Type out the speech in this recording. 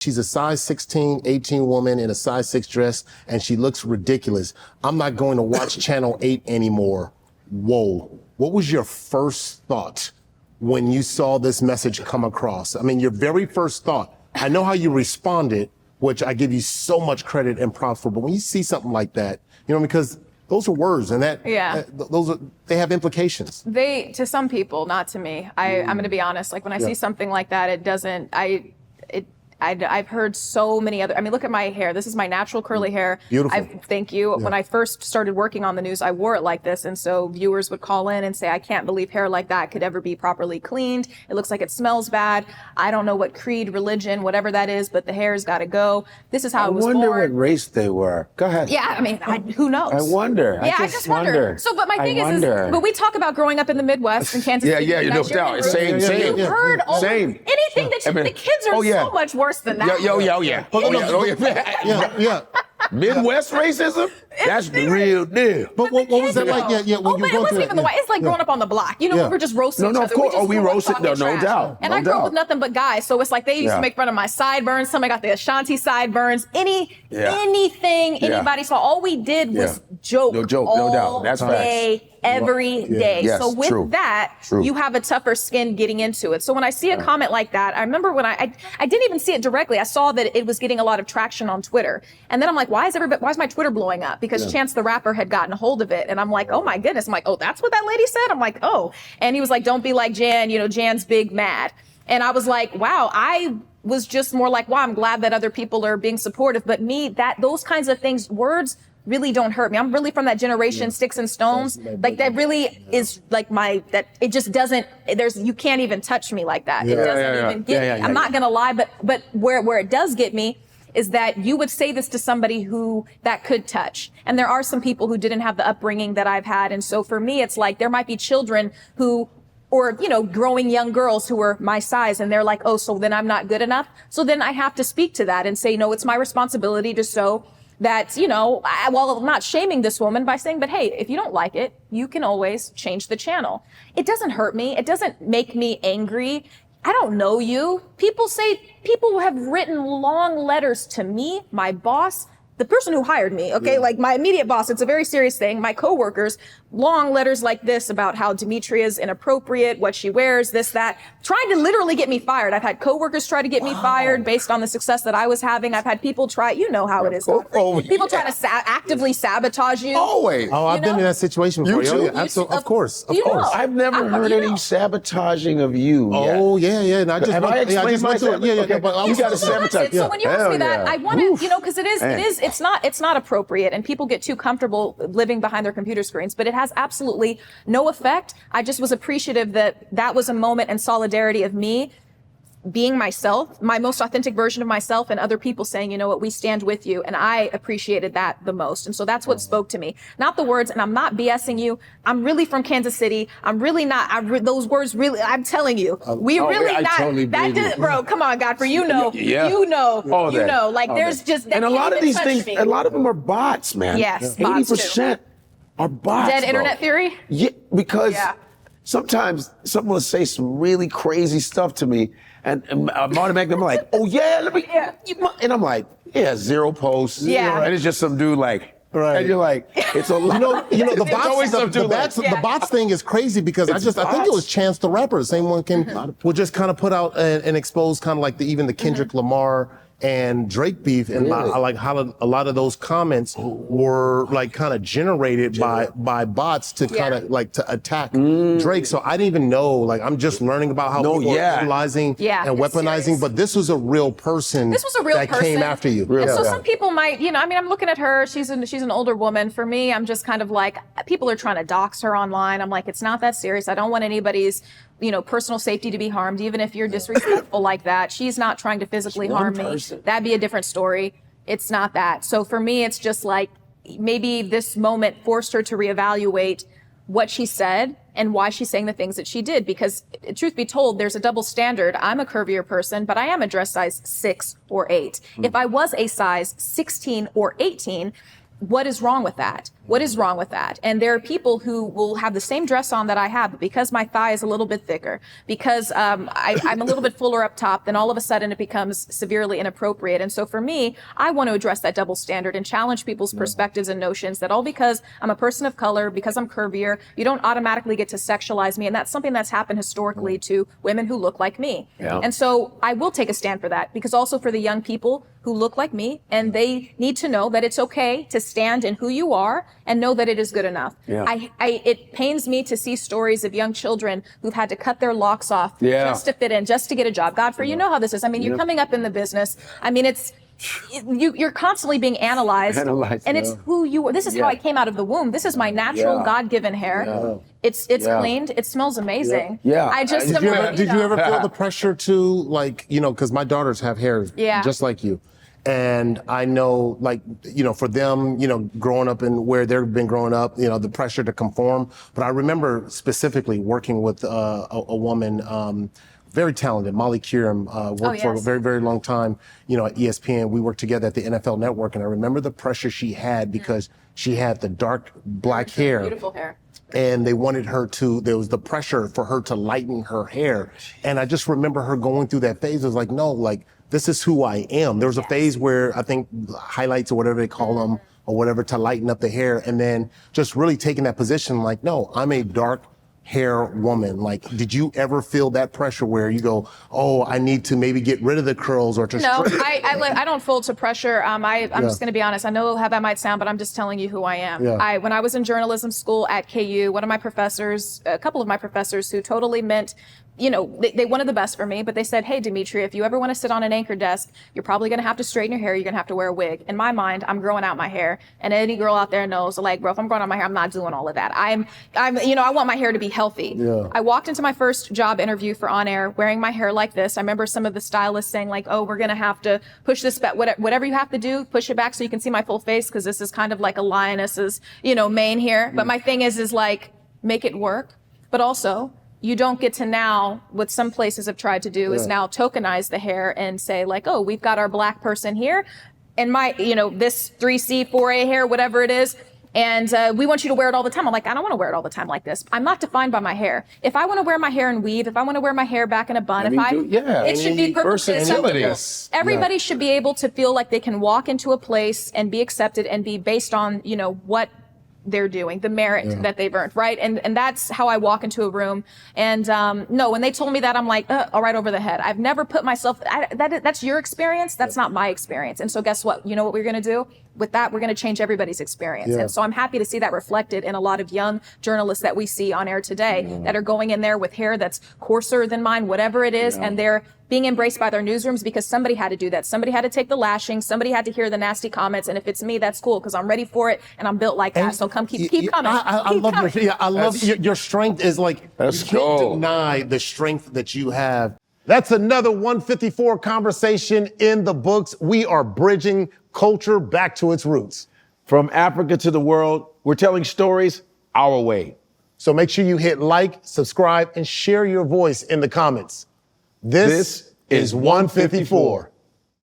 she's a size 16, 18 woman in a size 6 dress, and she looks ridiculous. I'm not going to watch Channel 8 anymore. Whoa. What was your first thought when you saw this message come across? I mean, your very first thought. I know how you responded, which I give you so much credit and props for, but when you see something like that, you know, because those are words, and they have implications. To some people, not to me. I'm going to be honest. Like when I see something like that, it doesn't. I've heard so many other, I mean, look at my hair. This is my natural curly hair. Beautiful. Thank you. Yeah. When I first started working on the news, I wore it like this. And so viewers would call in and say, I can't believe hair like that could ever be properly cleaned. It looks like it smells bad. I don't know what creed, religion, whatever that is, but the hair's got to go. This is how it was born. I wonder what race they were. Go ahead. Yeah, I mean, who knows? I wonder. Yeah, I just wonder. So, but my thing is, but we talk about growing up in the Midwest in Kansas City. Yeah, no doubt. Same. You've heard anything that the kids are so much worse than that. Yeah. Midwest racism? That's the real deal. But what was that like? But it wasn't even the way. It's like growing up on the block. You know, we were just roasting each other. No, of course. We roasted, no doubt. And I grew up with nothing but guys. So it's like they used to make fun of my sideburns. Somebody got the Ashanti sideburns. Anything anybody saw. All we did was joke. No doubt. That's right. Every day. Yes, so with that, you have a tougher skin getting into it. So when I see a comment like that, I remember when I didn't even see it directly. I saw that it was getting a lot of traction on Twitter. And then I'm like, why is my Twitter blowing up? Because Chance the Rapper had gotten a hold of it. And I'm like, oh my goodness. I'm like, oh, that's what that lady said? I'm like, oh. And he was like, don't be like Jan, Jan's big mad. And I was like, wow, I was just more like, wow, I'm glad that other people are being supportive. But those kinds of things, words really don't hurt me. I'm really from that generation, sticks and stones. Like that really is like it just doesn't, you can't even touch me like that. It doesn't even get me. I'm not going to lie, but where it does get me is that you would say this to somebody who that could touch. And there are some people who didn't have the upbringing that I've had. And so for me, it's like there might be children or growing young girls who are my size, and they're like, oh, so then I'm not good enough. So then I have to speak to that and say, no, it's my responsibility to show that, I'm not shaming this woman by saying, but hey, if you don't like it, you can always change the channel. It doesn't hurt me. It doesn't make me angry. I don't know you. People have written long letters to me, my boss, the person who hired me, like my immediate boss. It's a very serious thing. My coworkers, long letters like this about how Demetria is inappropriate, what she wears, this, that, trying to literally get me fired. I've had coworkers try to get me fired based on the success that I was having. I've had people try, how it is. People try to actively sabotage you. Always. Oh, I've been in that situation before. You too? Of course. I've never heard any sabotaging of you. Oh, yeah. And I just have I explained myself? But you got to sabotage. So when you ask me that, I want to, because it's not appropriate, and people get too comfortable living behind their computer screens, but it has absolutely no effect. I just was appreciative that was a moment in solidarity of me being myself, my most authentic version of myself, and other people saying, you know what, we stand with you. And I appreciated that the most. And so that's what spoke to me. Not the words, and I'm not BSing you. I'm really from Kansas City. I'm really not, those words really, I'm telling you, totally bro, come on, Godfrey, there's just, and a lot of these things, a lot of them are bots, man. Yes, 80% are bots. Dead internet theory? Yeah, because sometimes someone will say some really crazy stuff to me, and I'm automatically like, oh yeah, and I'm like, 0 posts. Yeah. And it's just some dude like, and you're like, it's a lot. The bots thing is crazy because I think it was Chance the Rapper. The same one will just kind of put out and expose kind of like even the Kendrick Lamar and Drake beef, and like how a lot of those comments were like kind of generated by bots to kind of like to attack Drake. So I didn't even know, like I'm just learning about how people are utilizing and weaponizing, but this was a real person. This was a real person that came after you. And so some people might, I'm looking at her, she's an older woman. For me, I'm just kind of like, people are trying to dox her online. I'm like, it's not that serious. I don't want anybody's personal safety to be harmed, even if you're disrespectful like that. She's not trying to physically harm me. That'd be a different story. It's not that. So for me, it's just like maybe this moment forced her to reevaluate what she said and why she's saying the things that she did. Because truth be told, there's a double standard. I'm a curvier person, but I am a dress size 6 or 8. If I was a size 16 or 18, what is wrong with that? What is wrong with that? And there are people who will have the same dress on that I have, but because my thigh is a little bit thicker, because I'm a little bit fuller up top, then all of a sudden it becomes severely inappropriate. And so for me, I want to address that double standard and challenge people's perspectives and notions that all because I'm a person of color, because I'm curvier, you don't automatically get to sexualize me. And that's something that's happened historically to women who look like me. And so I will take a stand for that, because also for the young people who look like me, and they need to know that it's okay to stand in who you are and know that it is good enough. It pains me to see stories of young children who've had to cut their locks off just to fit in, just to get a job. Godfrey, you know how this is. I mean, you're coming up in the business. I mean, you're constantly being analyzed and it's who you are. This is how I came out of the womb. This is my natural God-given hair. It's cleaned. It smells amazing. I just did you ever feel the pressure to, like, you know, because my daughters have hair just like you. And I know, like, you know, for them, you know, growing up in where they've been growing up, you know, the pressure to conform. But I remember specifically working with a woman, very talented, Molly Kieran, worked for a very, very long time, you know, at ESPN. We worked together at the NFL Network. And I remember the pressure she had because she had the dark black hair. Beautiful hair. And they wanted her to, there was the pressure for her to lighten her hair. And I just remember her going through that phase. It was like, no, like, this is who I am. There was a phase where I think highlights or whatever they call them or whatever to lighten up the hair. And then just really taking that position like, no, I'm a dark hair woman. Like, did you ever feel that pressure where you go, oh, I need to maybe get rid of the curls or to No, I don't fold to pressure. I'm just going to be honest. I know how that might sound, but I'm just telling you who I am. When I was in journalism school at KU, one of my professors, a couple of my professors who totally meant, you know, they wanted the best for me, but they said, hey, Demetria, if you ever want to sit on an anchor desk, you're probably going to have to straighten your hair. You're going to have to wear a wig. In my mind, I'm growing out my hair. And any girl out there knows, like, bro, if I'm growing out my hair, I'm not doing all of that. You know, I want my hair to be healthy. I walked into my first job interview for On Air wearing my hair like this. I remember some of the stylists saying, like, oh, we're going to have to push this back. Whatever you have to do, push it back so you can see my full face, because this is kind of like a lioness's, you know, mane here. But my thing is like, make it work. But also, you don't get to now, what some places have tried to do is now tokenize the hair and say, like, oh, we've got our black person here and my, you know, this 3C, 4A hair, whatever it is. And we want you to wear it all the time. I'm like, I don't want to wear it all the time like this. I'm not defined by my hair. If I want to wear my hair in weave, if I want to wear my hair back in a bun, it should be versatility. Everybody should be able to feel like they can walk into a place and be accepted and be based on, you know, what they're doing, the merit that they've earned, right? And that's how I walk into a room. And no, when they told me that, I'm like, all right, over the head. I've never put myself, that's your experience. That's not my experience. And so guess what? You know what we're going to do? With that, we're going to change everybody's experience. And so I'm happy to see that reflected in a lot of young journalists that we see on air today that are going in there with hair that's coarser than mine, whatever it is. And they're being embraced by their newsrooms because somebody had to do that. Somebody had to take the lashing. Somebody had to hear the nasty comments. And if it's me, that's cool because I'm ready for it and I'm built like that. So come keep coming. I love your strength is like, you can't deny the strength that you have. That's another 154 conversation in the books. We are bridging culture back to its roots. From Africa to the world, we're telling stories our way. So make sure you hit like, subscribe, and share your voice in the comments. This is 154.